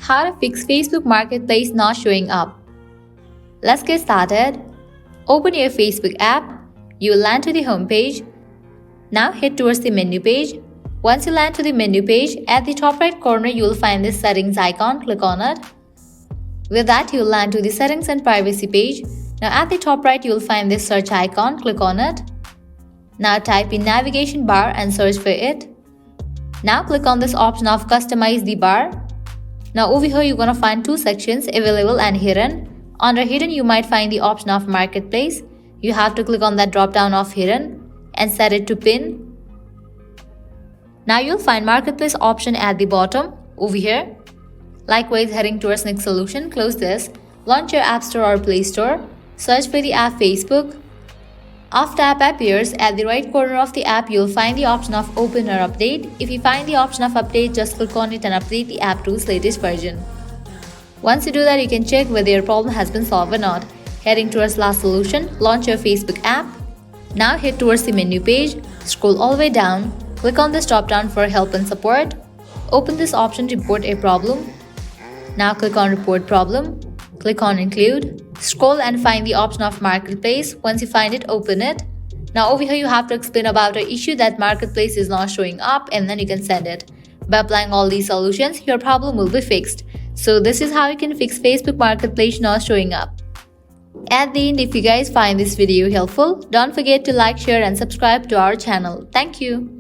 How to fix Facebook Marketplace not showing up. Let's get started. Open your Facebook app. You will land to the home page. Now head towards the menu page. Once you land to the menu page, at the top right corner you will find this settings icon. Click on it. With that, you will land to the settings and privacy page. Now at the top right you will find this search icon. Click on it. Now type in navigation bar and search for it. Now click on this option of customize the bar. Now over here you're gonna find two sections, available and hidden. Under hidden you might find the option of marketplace. You have to click on that drop down of hidden and set it to pin. Now you'll find marketplace option at the bottom over here. Likewise, heading towards next solution, close this. Launch your App Store or Play Store. Search for the app Facebook. After app appears, at the right corner of the app, you'll find the option of open or update. If you find the option of update, just click on it and update the app to its latest version. Once you do that, you can check whether your problem has been solved or not. Heading towards last solution, launch your Facebook app. Now head towards the menu page, scroll all the way down, click on this drop down for help and support. Open this option to report a problem. Now click on report problem. Click on include. Scroll and find the option of marketplace. Once you find it, open it. Now over here you have to explain about an issue that marketplace is not showing up, and then you can send it. By applying all these solutions, your problem will be fixed. So this is how you can fix Facebook Marketplace not showing up. At the end, if you guys find this video helpful, don't forget to like, share and subscribe to our channel. Thank you.